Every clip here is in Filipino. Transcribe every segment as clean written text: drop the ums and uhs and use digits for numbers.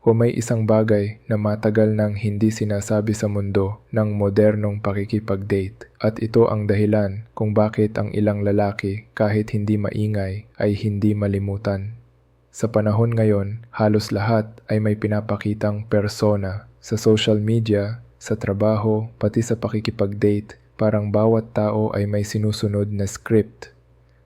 Kung may isang bagay na matagal nang hindi sinasabi sa mundo ng modernong pakikipag-date at ito ang dahilan kung bakit ang ilang lalaki kahit hindi maingay ay hindi malimutan. Sa panahon ngayon, halos lahat ay may pinapakitang persona sa social media, sa trabaho, pati sa pakikipag-date. Parang bawat tao ay may sinusunod na script.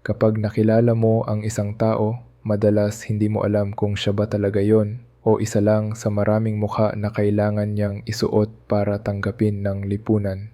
Kapag nakilala mo ang isang tao, madalas hindi mo alam kung siya ba talaga yon o isa lang sa maraming mukha na kailangan niyang isuot para tanggapin ng lipunan.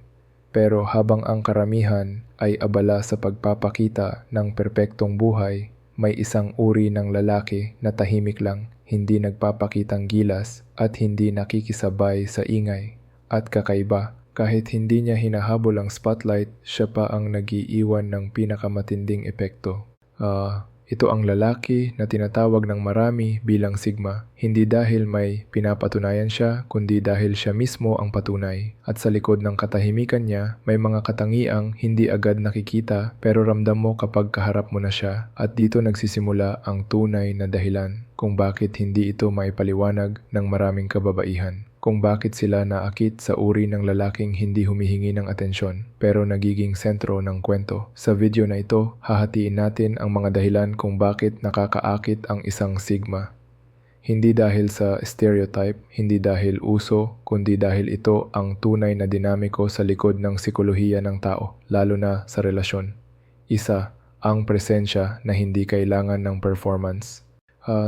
Pero habang ang karamihan ay abala sa pagpapakita ng perpektong buhay, may isang uri ng lalaki na tahimik lang, hindi nagpapakitang gilas at hindi nakikisabay sa ingay. At kakaiba, kahit hindi niya hinahabol ang spotlight, siya pa ang nagiiwan ng pinakamatinding epekto. Ito ang lalaki na tinatawag ng marami bilang Sigma, hindi dahil may pinapatunayan siya, kundi dahil siya mismo ang patunay. At sa likod ng katahimikan niya, may mga katangiang hindi agad nakikita pero ramdam mo kapag kaharap mo na siya. At dito nagsisimula ang tunay na dahilan kung bakit hindi ito maipaliwanag ng maraming kababaihan. Kung bakit sila naakit sa uri ng lalaking hindi humihingi ng atensyon pero nagiging sentro ng kwento. Sa video na ito, hahatiin natin ang mga dahilan kung bakit nakakaakit ang isang Sigma. Hindi dahil sa stereotype, hindi dahil uso, kundi dahil ito ang tunay na dinamiko sa likod ng sikolohiya ng tao, lalo na sa relasyon. Isa, ang presensya na hindi kailangan ng performance.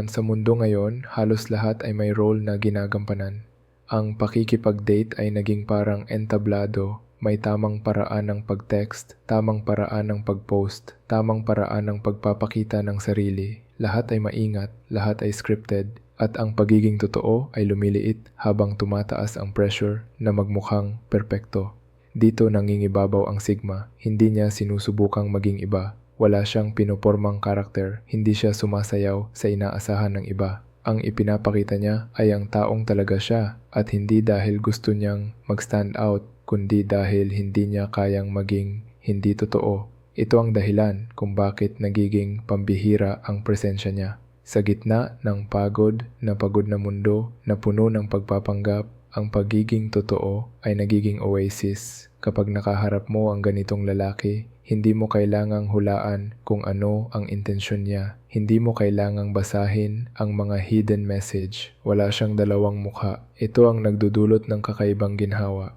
Sa mundo ngayon, halos lahat ay may role na ginagampanan. Ang pakikipag-date ay naging parang entablado, may tamang paraan ng pag-text, tamang paraan ng pag-post, tamang paraan ng pagpapakita ng sarili. Lahat ay maingat, lahat ay scripted, at ang pagiging totoo ay lumiliit habang tumataas ang pressure na magmukhang perpekto. Dito nangingibabaw ang Sigma, hindi niya sinusubukang maging iba. Wala siyang pinopormang karakter, hindi siya sumasayaw sa inaasahan ng iba. Ang ipinapakita niya ay ang taong talaga siya at hindi dahil gusto niyang mag-stand out kundi dahil hindi niya kayang maging hindi totoo. Ito ang dahilan kung bakit nagiging pambihira ang presensya niya. Sa gitna ng pagod na mundo na puno ng pagpapanggap, ang pagiging totoo ay nagiging oasis. Kapag nakaharap mo ang ganitong lalaki, hindi mo kailangang hulaan kung ano ang intensyon niya. Hindi mo kailangang basahin ang mga hidden message. Wala siyang dalawang mukha. Ito ang nagdudulot ng kakaibang ginhawa.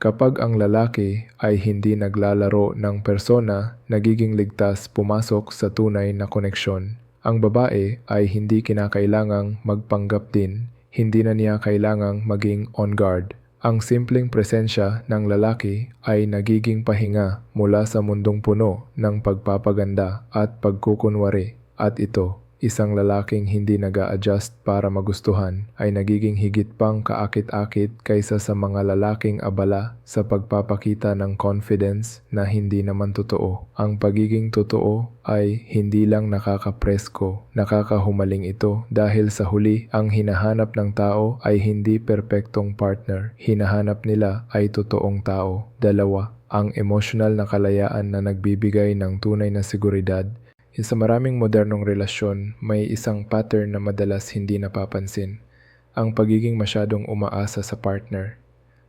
Kapag ang lalaki ay hindi naglalaro ng persona, nagiging ligtas pumasok sa tunay na koneksyon. Ang babae ay hindi kinakailangang magpanggap din. Hindi na niya kailangang maging on guard. Ang simpleng presensya ng lalaki ay nagiging pahinga mula sa mundong puno ng pagpapaganda at pagkukunwari. At ito, isang lalaking hindi nag-a-adjust para magustuhan ay nagiging higit pang kaakit-akit kaysa sa mga lalaking abala sa pagpapakita ng confidence na hindi naman totoo. Ang pagiging totoo ay hindi lang nakakapresko, nakakahumaling ito dahil sa huli ang hinahanap ng tao ay hindi perpektong partner. Hinahanap nila ay totoong tao. Dalawa, ang emotional na kalayaan na nagbibigay ng tunay na seguridad. Sa maraming modernong relasyon, may isang pattern na madalas hindi napapansin. Ang pagiging masyadong umaasa sa partner.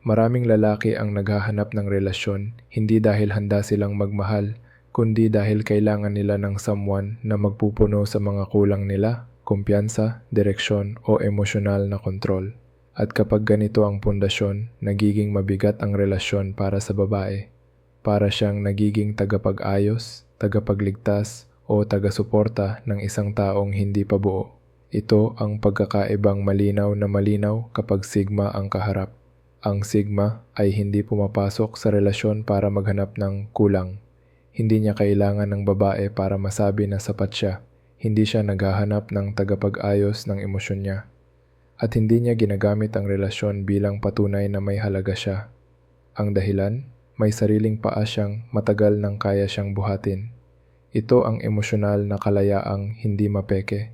Maraming lalaki ang naghahanap ng relasyon, hindi dahil handa silang magmahal, kundi dahil kailangan nila ng someone na magpupuno sa mga kulang nila, kumpiyansa, direksyon o emosyonal na kontrol. At kapag ganito ang pundasyon, nagiging mabigat ang relasyon para sa babae. Para siyang nagiging tagapag-ayos, tagapagligtas, o taga-suporta ng isang taong hindi pa buo. Ito ang pagkakaibang malinaw na malinaw kapag Sigma ang kaharap. Ang Sigma ay hindi pumapasok sa relasyon para maghanap ng kulang. Hindi niya kailangan ng babae para masabi na sapat siya. Hindi siya naghahanap ng tagapag-ayos ng emosyon niya. At hindi niya ginagamit ang relasyon bilang patunay na may halaga siya. Ang dahilan, may sariling paa siyang matagal nang kaya siyang buhatin. Ito ang emosyonal na kalayaang hindi mapeke.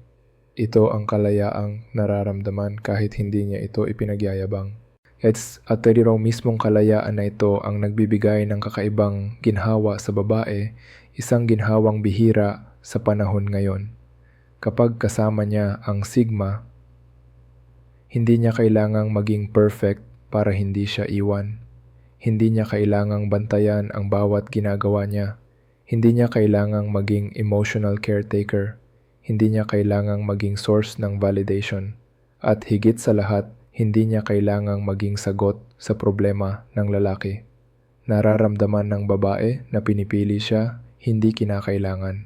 Ito ang kalayaang nararamdaman kahit hindi niya ito ipinagyayabang. At raw mismong kalayaan na ito ang nagbibigay ng kakaibang ginhawa sa babae, isang ginhawang bihira sa panahon ngayon. Kapag kasama niya ang Sigma, Hindi niya kailangang maging perfect para hindi siya iwan. Hindi niya kailangang bantayan ang bawat ginagawa niya. Hindi niya kailangang maging emotional caretaker. Hindi niya kailangang maging source ng validation. At higit sa lahat, hindi niya kailangang maging sagot sa problema ng lalaki. Nararamdaman ng babae na pinipili siya, hindi kinakailangan.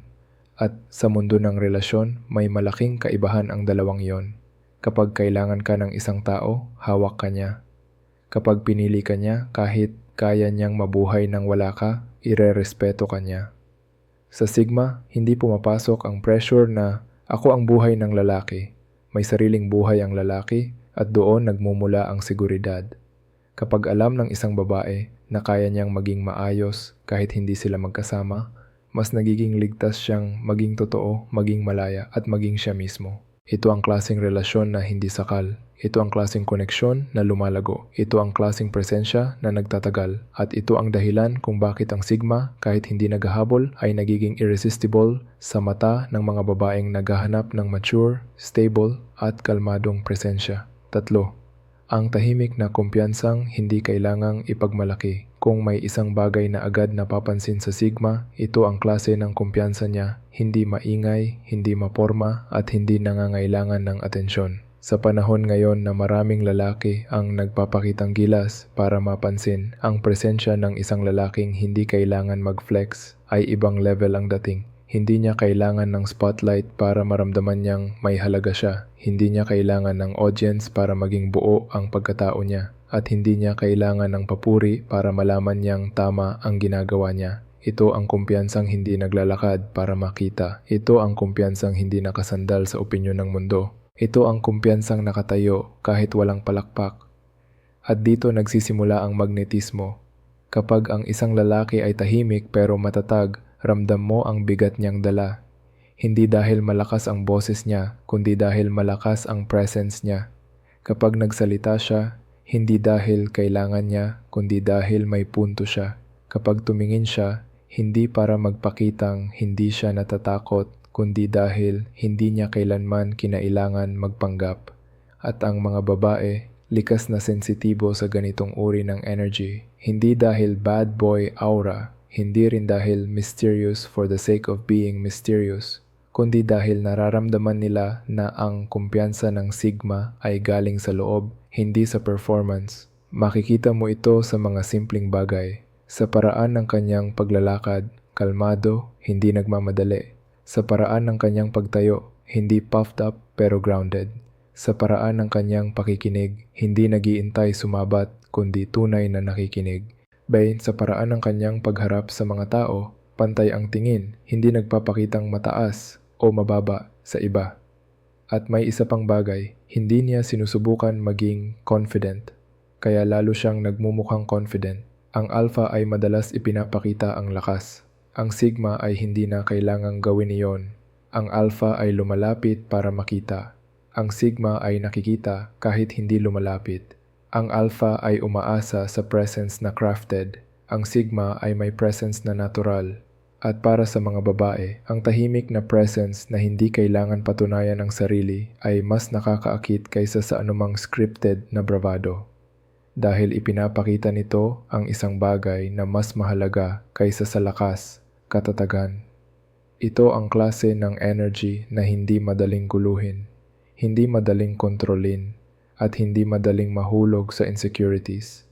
At sa mundo ng relasyon, may malaking kaibahan ang dalawang yon. Kapag kailangan ka ng isang tao, hawak ka niya. Kapag pinili ka niya, kahit kaya niyang mabuhay nang wala ka, irerespeto ka niya. Sa Sigma, hindi pumapasok ang pressure na ako ang buhay ng lalaki. May sariling buhay ang lalaki at doon nagmumula ang seguridad. Kapag alam ng isang babae na kaya niyang maging maayos kahit hindi sila magkasama, mas nagiging ligtas siyang maging totoo, maging malaya at maging siya mismo. Ito ang klaseng relasyon na hindi sakal. Ito ang klaseng koneksyon na lumalago. Ito ang klaseng presensya na nagtatagal. At ito ang dahilan kung bakit ang Sigma, kahit hindi naghahabol, ay nagiging irresistible sa mata ng mga babaeng naghahanap ng mature, stable, at kalmadong presensya. 3. Ang tahimik na kumpiyansang hindi kailangang ipagmalaki. Kung may isang bagay na agad napapansin sa Sigma, ito ang klase ng kumpiyansa niya, hindi maingay, hindi maporma, at hindi nangangailangan ng atensyon. Sa panahon ngayon na maraming lalaki ang nagpapakitang gilas para mapansin, ang presensya ng isang lalaking hindi kailangan mag-flex ay ibang level ang dating. Hindi niya kailangan ng spotlight para maramdaman niyang may halaga siya. Hindi niya kailangan ng audience para maging buo ang pagkatao niya. At hindi niya kailangan ng papuri para malaman niyang tama ang ginagawa niya. Ito ang kumpiyansang hindi naglalakad para makita. Ito ang kumpiyansang hindi nakasandal sa opinyon ng mundo. Ito ang kumpiyansang nakatayo kahit walang palakpak. At dito nagsisimula ang magnetismo. Kapag ang isang lalaki ay tahimik pero matatag, ramdam mo ang bigat niyang dala. Hindi dahil malakas ang boses niya, kundi dahil malakas ang presence niya. Kapag nagsalita siya, hindi dahil kailangan niya, kundi dahil may punto siya. Kapag tumingin siya, hindi para magpakitang hindi siya natatakot, kundi dahil hindi niya kailanman kinailangan magpanggap. At ang mga babae, likas na sensitibo sa ganitong uri ng energy. Hindi dahil bad boy aura, hindi rin dahil mysterious for the sake of being mysterious, kundi dahil nararamdaman nila na ang kumpiyansa ng Sigma ay galing sa loob, hindi sa performance. Makikita mo ito sa mga simpleng bagay. Sa paraan ng kanyang paglalakad, kalmado, hindi nagmamadali. Sa paraan ng kanyang pagtayo, hindi puffed up pero grounded. Sa paraan ng kanyang pakikinig, hindi nag-iintay sumabat, kundi tunay na nakikinig. Sa paraan ng kanyang pagharap sa mga tao, pantay ang tingin, hindi nagpapakitang mataas o mababa sa iba. At may isa pang bagay, hindi niya sinusubukan maging confident, kaya lalo siyang nagmumukhang confident. Ang alpha ay madalas ipinapakita ang lakas. Ang Sigma ay hindi na kailangang gawin iyon. Ang alpha ay lumalapit para makita. Ang Sigma ay nakikita kahit hindi lumalapit. Ang alpha ay umaasa sa presence na crafted. Ang Sigma ay may presence na natural. At para sa mga babae, ang tahimik na presence na hindi kailangan patunayan ang sarili ay mas nakakaakit kaysa sa anumang scripted na bravado. Dahil ipinapakita nito ang isang bagay na mas mahalaga kaysa sa lakas, katatagan. Ito ang klase ng energy na hindi madaling guluhin, hindi madaling kontrolin, at hindi madaling mahulog sa insecurities.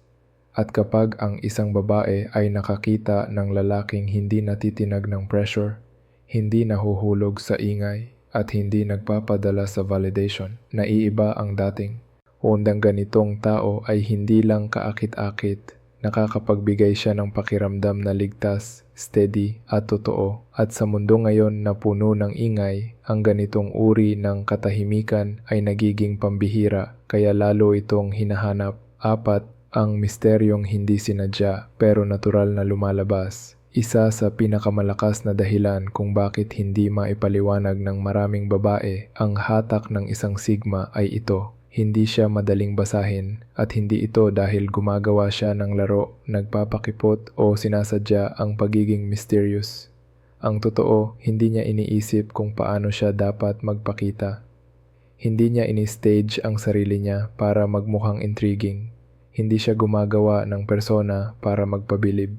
At kapag ang isang babae ay nakakita ng lalaking hindi natitinag ng pressure, hindi nahuhulog sa ingay, at hindi nagpapadala sa validation, naiiba ang dating. Undang ganitong tao ay hindi lang kaakit-akit, nakakapagbigay siya ng pakiramdam na ligtas, steady at totoo. At sa mundo ngayon na puno ng ingay, ang ganitong uri ng katahimikan ay nagiging pambihira, kaya lalo itong hinahanap. 4. Ang misteryong hindi sinadya pero natural na lumalabas. Isa sa pinakamalakas na dahilan kung bakit hindi maipaliwanag ng maraming babae ang hatak ng isang Sigma ay ito. Hindi siya madaling basahin at hindi ito dahil gumagawa siya ng laro, nagpapakipot o sinasadya ang pagiging mysterious. Ang totoo, hindi niya iniisip kung paano siya dapat magpakita. Hindi niya ini-stage ang sarili niya para magmukhang intriguing. Hindi siya gumagawa ng persona para magpabilib.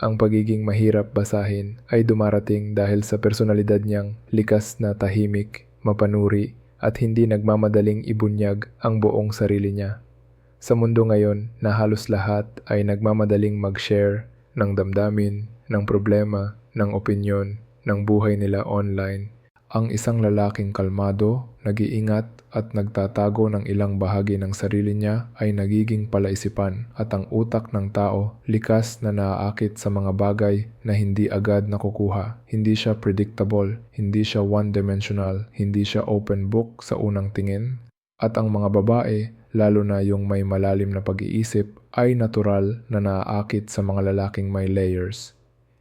Ang pagiging mahirap basahin ay dumarating dahil sa personalidad niyang likas na tahimik, mapanuri, at hindi nagmamadaling ibunyag ang buong sarili niya. Sa mundo ngayon na halos lahat ay nagmamadaling mag-share ng damdamin, ng problema, ng opinyon, ng buhay nila online, ang isang lalaking kalmado, nag-iingat at nagtatago ng ilang bahagi ng sarili niya ay nagiging palaisipan at ang utak ng tao likas na naaakit sa mga bagay na hindi agad nakukuha. Hindi siya predictable, hindi siya one-dimensional, hindi siya open book sa unang tingin. At ang mga babae, lalo na yung may malalim na pag-iisip, ay natural na naaakit sa mga lalaking may layers.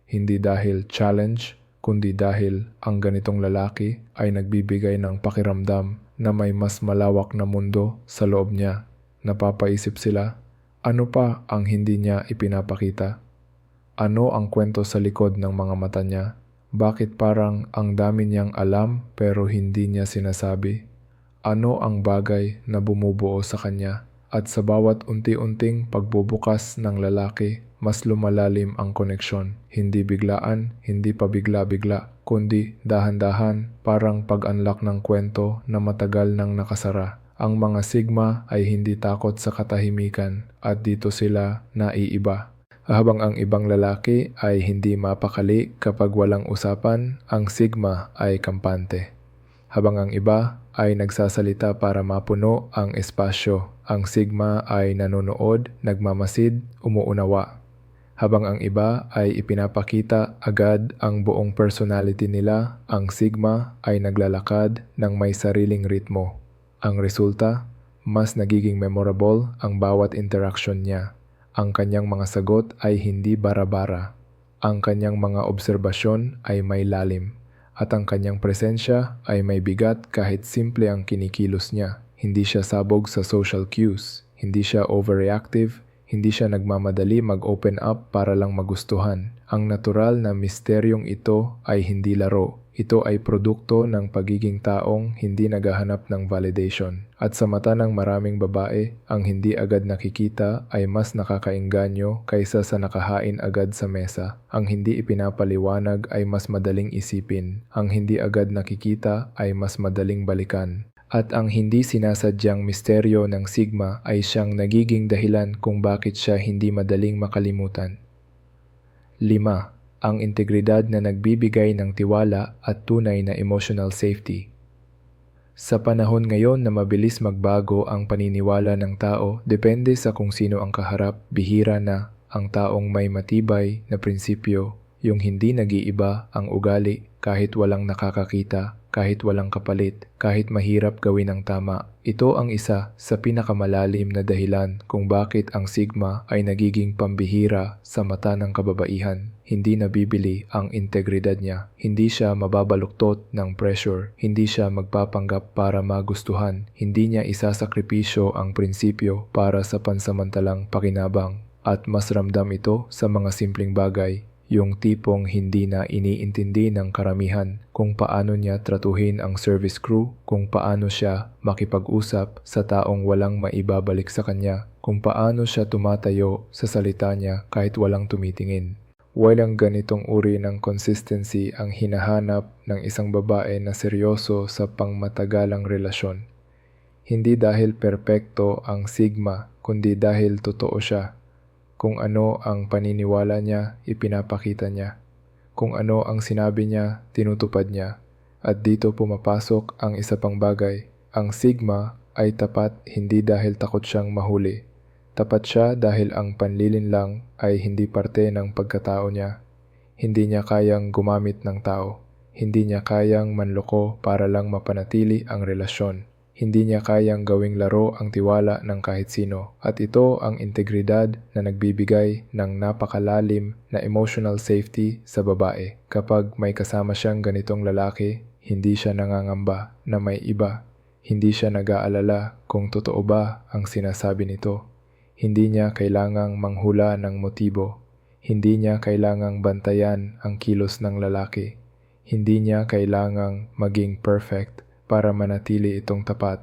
Hindi dahil challenge, kundi dahil ang ganitong lalaki ay nagbibigay ng pakiramdam na may mas malawak na mundo sa loob niya. Napapaisip sila, ano pa ang hindi niya ipinapakita? Ano ang kwento sa likod ng mga mata niya? Bakit parang ang dami niyang alam pero hindi niya sinasabi? Ano ang bagay na bumubuo sa kanya? At sa bawat unti-unting pagbubukas ng lalaki, mas lumalalim ang koneksyon. Hindi biglaan, hindi pa bigla-bigla, kundi dahan-dahan, parang pag-unlock ng kwento na matagal nang nakasara. Ang mga sigma ay hindi takot sa katahimikan at dito sila naiiba. Habang ang ibang lalaki ay hindi mapakali kapag walang usapan, ang sigma ay kampante. Habang ang iba ay nagsasalita para mapuno ang espasyo, ang sigma ay nanonood, nagmamasid, umuunawa. Habang ang iba ay ipinapakita agad ang buong personality nila, ang sigma ay naglalakad ng may sariling ritmo. Ang resulta, mas nagiging memorable ang bawat interaction niya. Ang kanyang mga sagot ay hindi bara-bara. Ang kanyang mga obserbasyon ay may lalim. At ang kanyang presensya ay may bigat kahit simple ang kinikilos niya. Hindi siya sabog sa social cues. Hindi siya overreactive. Hindi siya nagmamadali mag-open up para lang magustuhan. Ang natural na misteryong ito ay hindi laro. Ito ay produkto ng pagiging taong hindi naghahanap ng validation. At sa mata ng maraming babae, ang hindi agad nakikita ay mas nakakaengganyo kaysa sa nakahain agad sa mesa. Ang hindi ipinapaliwanag ay mas madaling isipin. Ang hindi agad nakikita ay mas madaling balikan. At ang hindi sinasadyang misteryo ng sigma ay siyang nagiging dahilan kung bakit siya hindi madaling makalimutan. 5. Ang integridad na nagbibigay ng tiwala at tunay na emotional safety. Sa panahon ngayon na mabilis magbago ang paniniwala ng tao, depende sa kung sino ang kaharap, bihira na ang taong may matibay na prinsipyo, yung hindi nag-iiba ang ugali kahit walang nakakakita, kahit walang kapalit, kahit mahirap gawin ang tama. Ito ang isa sa pinakamalalim na dahilan kung bakit ang sigma ay nagiging pambihira sa mata ng kababaihan. Hindi nabibili ang integridad niya. Hindi siya mababaluktot ng pressure. Hindi siya magpapanggap para magustuhan. Hindi niya isasakripisyo ang prinsipyo para sa pansamantalang pakinabang. At mas ramdam ito sa mga simpleng bagay. Yung tipong hindi na iniintindi ng karamihan kung paano niya tratuhin ang service crew, kung paano siya makipag-usap sa taong walang maibabalik sa kanya, kung paano siya tumatayo sa salita niya kahit walang tumitingin. Walang ganitong uri ng consistency ang hinahanap ng isang babae na seryoso sa pangmatagalang relasyon. Hindi dahil perpekto ang sigma, kundi dahil totoo siya. Kung ano ang paniniwala niya, ipinapakita niya. Kung ano ang sinabi niya, tinutupad niya. At dito pumapasok ang isa pang bagay. Ang sigma ay tapat hindi dahil takot siyang mahuli. Tapat siya dahil ang panlilinlang ay hindi parte ng pagkatao niya. Hindi niya kayang gumamit ng tao. Hindi niya kayang manloko para lang mapanatili ang relasyon. Hindi niya kayang gawing laro ang tiwala ng kahit sino. At ito ang integridad na nagbibigay ng napakalalim na emotional safety sa babae. Kapag may kasama siyang ganitong lalaki, hindi siya nangangamba na may iba. Hindi siya nag-aalala kung totoo ba ang sinasabi nito. Hindi niya kailangang manghula ng motibo. Hindi niya kailangang bantayan ang kilos ng lalaki. Hindi niya kailangang maging perfect para manatili itong tapat.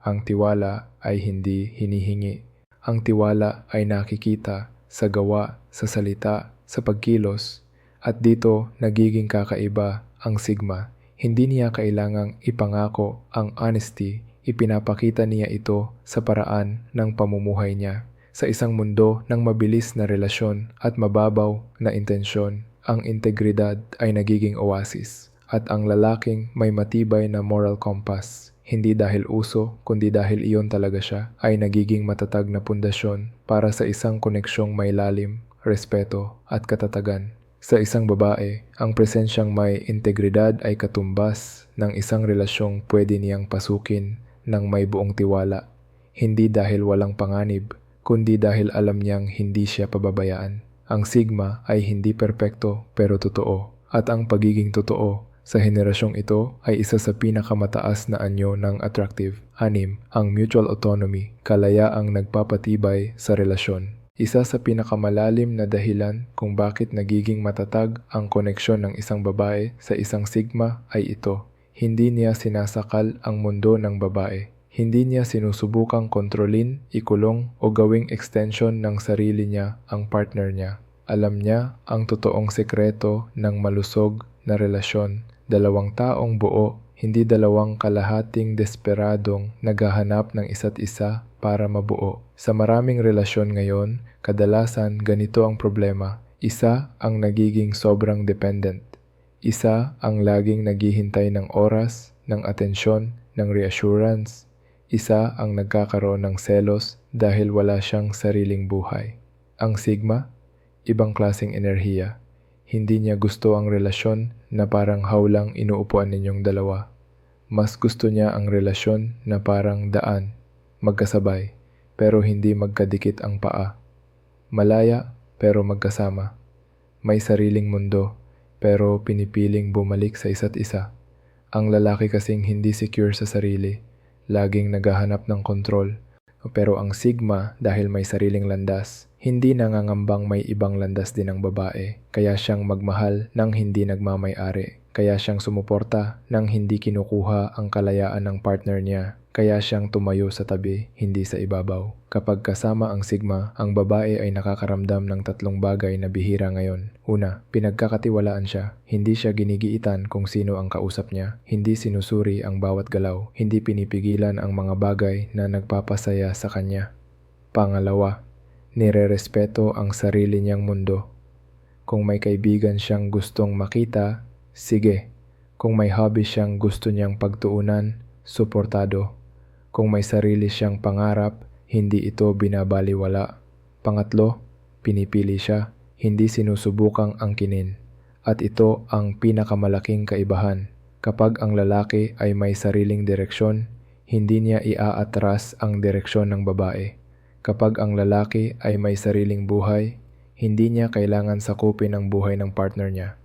Ang tiwala ay hindi hinihingi. Ang tiwala ay nakikita sa gawa, sa salita, sa pagkilos. At dito nagiging kakaiba ang Sigma. Hindi niya kailangang ipangako ang honesty, ipinapakita niya ito sa paraan ng pamumuhay niya. Sa isang mundo ng mabilis na relasyon at mababaw na intensyon, ang integridad ay nagiging oasis. At ang lalaking may matibay na moral compass, hindi dahil uso kundi dahil iyon talaga siya, ay nagiging matatag na pundasyon para sa isang koneksyong may lalim, respeto at katatagan. Sa isang babae, ang presensyang may integridad ay katumbas ng isang relasyong pwede niyang pasukin ng may buong tiwala. Hindi dahil walang panganib, kundi dahil alam niyang hindi siya pababayaan. Ang Sigma ay hindi perpekto pero totoo. At ang pagiging totoo sa henerasyong ito ay isa sa pinakamataas na anyo ng attractive. 6. Ang mutual autonomy, kalayaang nagpapatibay sa relasyon. Isa sa pinakamalalim na dahilan kung bakit nagiging matatag ang koneksyon ng isang babae sa isang Sigma ay ito. Hindi niya sinasakal ang mundo ng babae. Hindi niya sinusubukang kontrolin, ikulong o gawing extension ng sarili niya ang partner niya. Alam niya ang totoong sekreto ng malusog na relasyon. Dalawang taong buo, hindi dalawang kalahating desperadong naghahanap ng isa't isa para mabuo. Sa maraming relasyon ngayon, kadalasan ganito ang problema. Isa ang nagiging sobrang dependent. Isa ang laging naghihintay ng oras, ng atensyon, ng reassurance. Isa ang nagkakaroon ng selos dahil wala siyang sariling buhay. Ang Sigma, ibang klaseng enerhiya. Hindi niya gusto ang relasyon na parang hawlang inuupuan ninyong dalawa. Mas gusto niya ang relasyon na parang daan, magkasabay, pero hindi magkadikit ang paa. Malaya, pero magkasama. May sariling mundo, pero pinipiling bumalik sa isa't isa. Ang lalaki kasing hindi secure sa sarili, laging naghahanap ng kontrol. Pero ang Sigma, dahil may sariling landas, hindi nangangambang may ibang landas din ang babae. Kaya siyang magmahal nang hindi nagmamay-ari. Kaya siyang sumuporta nang hindi kinukuha ang kalayaan ng partner niya. Kaya siyang tumayo sa tabi, hindi sa ibabaw. Kapag kasama ang Sigma, ang babae ay nakakaramdam ng tatlong bagay na bihira ngayon. Una, pinagkakatiwalaan siya. Hindi siya ginigiitan kung sino ang kausap niya. Hindi sinusuri ang bawat galaw. Hindi pinipigilan ang mga bagay na nagpapasaya sa kanya. Pangalawa, nirerespeto ang sarili niyang mundo. Kung may kaibigan siyang gustong makita, sige. Kung may hobby siyang gusto niyang pagtuunan, suportado. Kung may sarili siyang pangarap, hindi ito binabaliwala. Pangatlo, pinipili siya, hindi sinusubukang angkinin. At ito ang pinakamalaking kaibahan. Kapag ang lalaki ay may sariling direksyon, hindi niya iaatras ang direksyon ng babae. Kapag ang lalaki ay may sariling buhay, hindi niya kailangan sakupin ang buhay ng partner niya.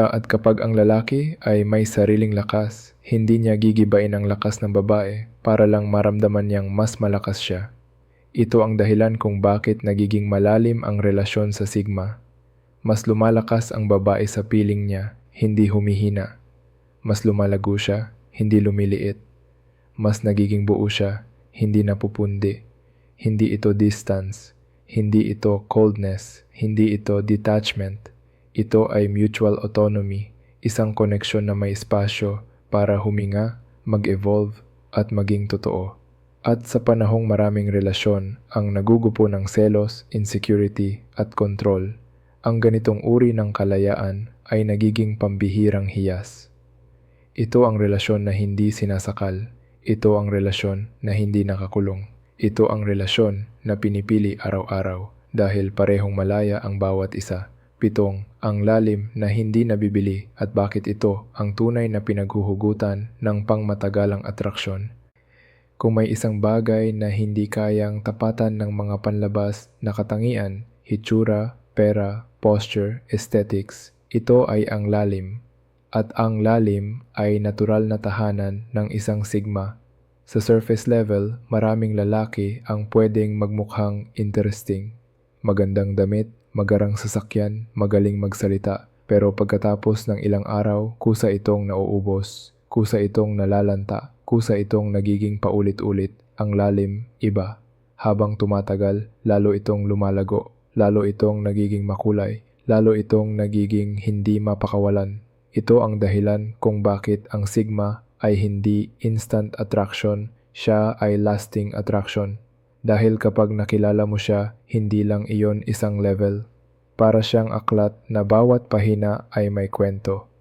At kapag ang lalaki ay may sariling lakas, hindi niya gigibain ang lakas ng babae para lang maramdaman niyang mas malakas siya. Ito ang dahilan kung bakit nagiging malalim ang relasyon sa Sigma. Mas lumalakas ang babae sa piling niya, hindi humihina. Mas lumalago siya, hindi lumiliit. Mas nagiging buo siya, hindi napupundi. Hindi ito distance, hindi ito coldness, hindi ito detachment. Ito ay mutual autonomy, isang koneksyon na may espasyo para huminga, mag-evolve at maging totoo. At sa panahong maraming relasyon ang nagugupo ng selos, insecurity at control, ang ganitong uri ng kalayaan ay nagiging pambihirang hiyas. Ito ang relasyon na hindi sinasakal. Ito ang relasyon na hindi nakakulong. Ito ang relasyon na pinipili araw-araw dahil parehong malaya ang bawat isa. 7. Ang lalim na hindi nabibili at bakit ito ang tunay na pinaghuhugutan ng pangmatagalang atraksyon. Kung may isang bagay na hindi kayang tapatan ng mga panlabas na katangian, hitsura, pera, posture, aesthetics, ito ay ang lalim. At ang lalim ay natural na tahanan ng isang Sigma. Sa surface level, maraming lalaki ang pwedeng magmukhang interesting. Magandang damit, magarang sasakyan, magaling magsalita. Pero pagkatapos ng ilang araw, kusa itong nauubos. kusa itong nalalanta, kusa itong nagiging paulit-ulit. Ang lalim, iba. Habang tumatagal, lalo itong lumalago, lalo itong nagiging makulay, lalo itong nagiging hindi mapakawalan. Ito ang dahilan kung bakit ang sigma ay hindi instant attraction, siya ay lasting attraction. Dahil kapag nakilala mo siya, hindi lang iyon isang level. Para siyang aklat na bawat pahina ay may kwento.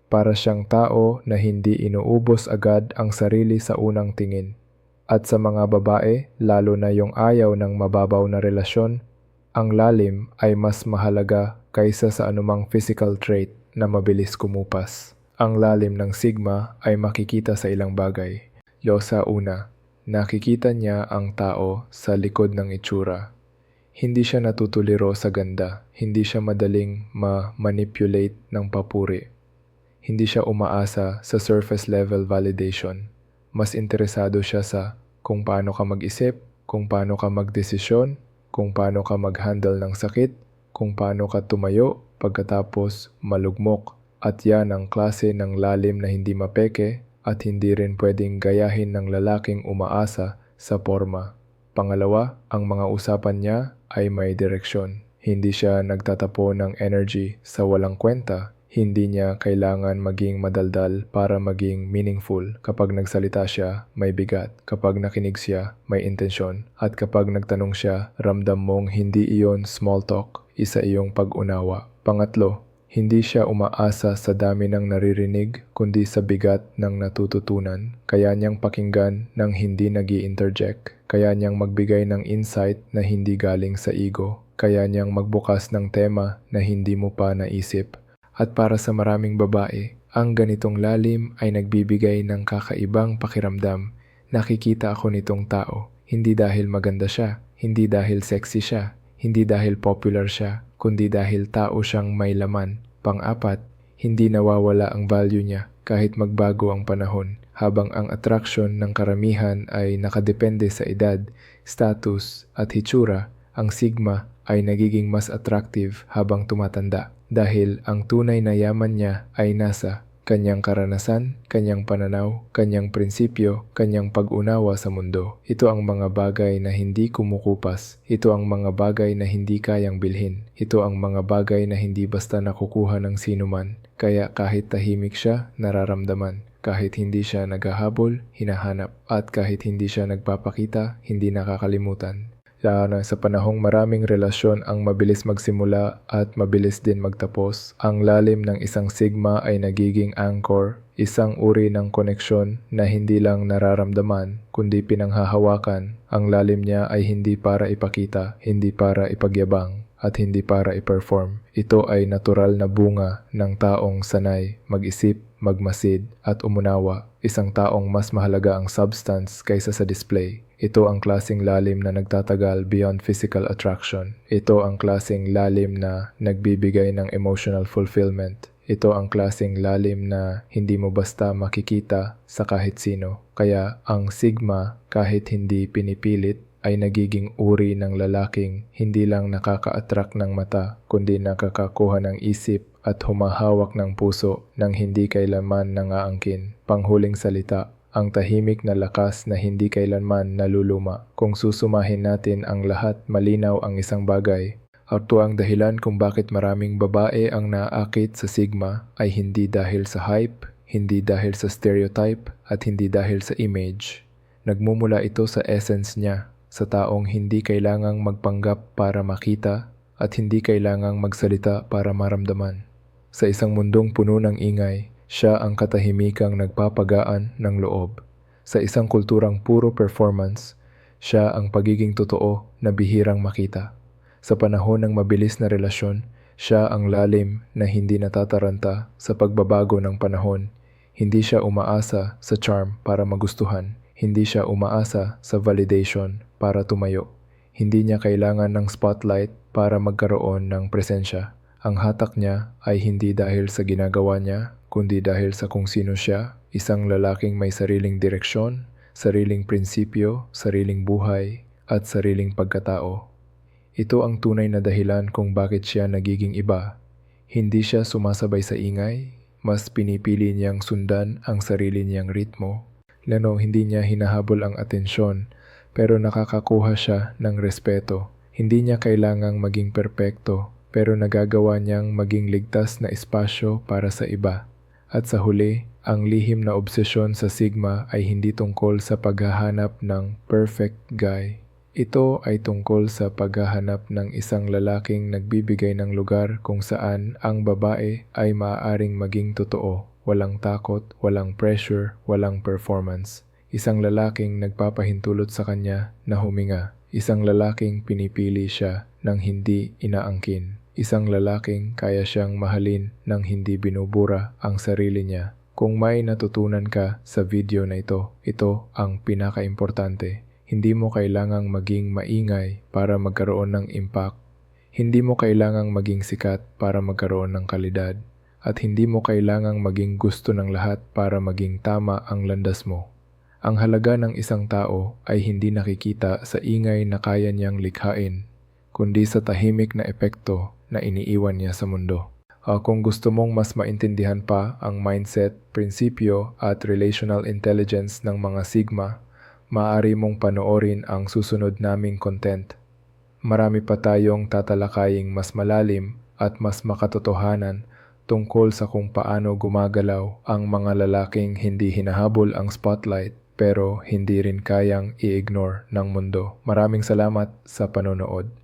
Para siyang tao na hindi inuubos agad ang sarili sa unang tingin. At sa mga babae, lalo na yung ayaw ng mababaw na relasyon, ang lalim ay mas mahalaga kaysa sa anumang physical trait na mabilis kumupas. Ang lalim ng sigma ay makikita sa ilang bagay. Sa una, nakikita niya ang tao sa likod ng itsura. Hindi siya natutuliro sa ganda, hindi siya madaling ma-manipulate ng papuri. Hindi siya umaasa sa surface level validation. Mas interesado siya sa kung paano ka mag-isip, kung paano ka magdesisyon, kung paano ka mag-handle ng sakit, kung paano ka tumayo pagkatapos malugmok. At yan ang klase ng lalim na hindi mapeke at hindi rin pwedeng gayahin ng lalaking umaasa sa forma. Pangalawa, ang mga usapan niya ay may direksyon. Hindi siya nagtatapo ng energy sa walang kwenta. Hindi niya kailangan maging madaldal para maging meaningful. Kapag nagsalita siya, may bigat. Kapag nakinig siya, may intensyon. At kapag nagtanong siya, ramdam mong hindi iyon small talk, isa iyong pag-unawa. Pangatlo, hindi siya umaasa sa dami ng naririnig, kundi sa bigat ng natututunan. Kaya niyang pakinggan ng hindi nag-i-interject. Kaya niyang magbigay ng insight na hindi galing sa ego. Kaya niyang magbukas ng tema na hindi mo pa naisip. At para sa maraming babae, ang ganitong lalim ay nagbibigay ng kakaibang pakiramdam. Nakikita ako nitong tao, hindi dahil maganda siya, hindi dahil sexy siya, hindi dahil popular siya, kundi dahil tao siyang may laman. Pang-apat, hindi nawawala ang value niya kahit magbago ang panahon, habang ang attraction ng karamihan ay nakadepende sa edad, status at hitsura, ang sigma ay nagiging mas attractive habang tumatanda. Dahil ang tunay na yaman niya ay nasa kanyang karanasan, kanyang pananaw, kanyang prinsipyo, kanyang pag-unawa sa mundo. Ito ang mga bagay na hindi kumukupas. Ito ang mga bagay na hindi kayang bilhin. Ito ang mga bagay na hindi basta nakukuha ng sinuman. Kaya kahit tahimik siya, nararamdaman. Kahit hindi siya naghahabol, hinahanap. At kahit hindi siya nagpapakita, hindi nakakalimutan. Sa panahong maraming relasyon ang mabilis magsimula at mabilis din magtapos, ang lalim ng isang sigma ay nagiging anchor, isang uri ng koneksyon na hindi lang nararamdaman, kundi pinanghahawakan. Ang lalim niya ay hindi para ipakita, hindi para ipagyabang, at hindi para i-perform. Ito ay natural na bunga ng taong sanay, mag-isip, magmasid, at umunawa. Isang taong mas mahalaga ang substance kaysa sa display. Ito ang klaseng lalim na nagtatagal beyond physical attraction. Ito ang klaseng lalim na nagbibigay ng emotional fulfillment. Ito ang klaseng lalim na hindi mo basta makikita sa kahit sino. Kaya ang sigma, kahit hindi pinipilit, ay nagiging uri ng lalaking hindi lang nakaka-attract ng mata, kundi nakakakuha ng isip at humahawak ng puso nang hindi kailanman nangaangkin. Panghuling salita, ang tahimik na lakas na hindi kailanman naluluma. Kung susumahin natin ang lahat, malinaw ang isang bagay. Ito ang dahilan kung bakit maraming babae ang naaakit sa sigma ay hindi dahil sa hype, hindi dahil sa stereotype, at hindi dahil sa image. Nagmumula ito sa essence niya, sa taong hindi kailangang magpanggap para makita at hindi kailangang magsalita para maramdaman. Sa isang mundong puno ng ingay, siya ang katahimikang nagpapagaan ng loob. Sa isang kulturang puro performance, siya ang pagiging totoo na bihirang makita. Sa panahon ng mabilis na relasyon, siya ang lalim na hindi natataranta sa pagbabago ng panahon. Hindi siya umaasa sa charm para magustuhan. Hindi siya umaasa sa validation para tumayo. Hindi niya kailangan ng spotlight para magkaroon ng presensya. Ang hatak niya ay hindi dahil sa ginagawa niya, kundi dahil sa kung sino siya, isang lalaking may sariling direksyon, sariling prinsipyo, sariling buhay, at sariling pagkatao. Ito ang tunay na dahilan kung bakit siya nagiging iba. Hindi siya sumasabay sa ingay, mas pinipili niyang sundan ang sarili niyang ritmo. Hindi niya hinahabol ang atensyon, pero nakakakuha siya ng respeto. Hindi niya kailangang maging perpekto, pero nagagawa niyang maging ligtas na espasyo para sa iba. At sa huli, ang lihim na obsesyon sa Sigma ay hindi tungkol sa paghahanap ng perfect guy. Ito ay tungkol sa paghahanap ng isang lalaking nagbibigay ng lugar kung saan ang babae ay maaaring maging totoo, walang takot, walang pressure, walang performance. Isang lalaking nagpapahintulot sa kanya na huminga. Isang lalaking pinipili siya ng hindi inaangkin. Isang lalaking kaya siyang mahalin ng hindi binubura ang sarili niya. Kung may natutunan ka sa video na ito ang pinakaimportante. Hindi mo kailangang maging maingay para magkaroon ng impact. Hindi mo kailangang maging sikat para magkaroon ng kalidad. At hindi mo kailangang maging gusto ng lahat para maging tama ang landas mo. Ang halaga ng isang tao ay hindi nakikita sa ingay na kaya niyang likhain, kundi sa tahimik na epekto na iniiwan niya sa mundo. Kung gusto mong mas maintindihan pa ang mindset, prinsipyo at relational intelligence ng mga Sigma, maaari mong panoorin ang susunod naming content. Marami pa tayong tatalakaying mas malalim at mas makatotohanan tungkol sa kung paano gumagalaw ang mga lalaking hindi hinahabol ang spotlight pero hindi rin kayang i-ignore ng mundo. Maraming salamat sa panonood.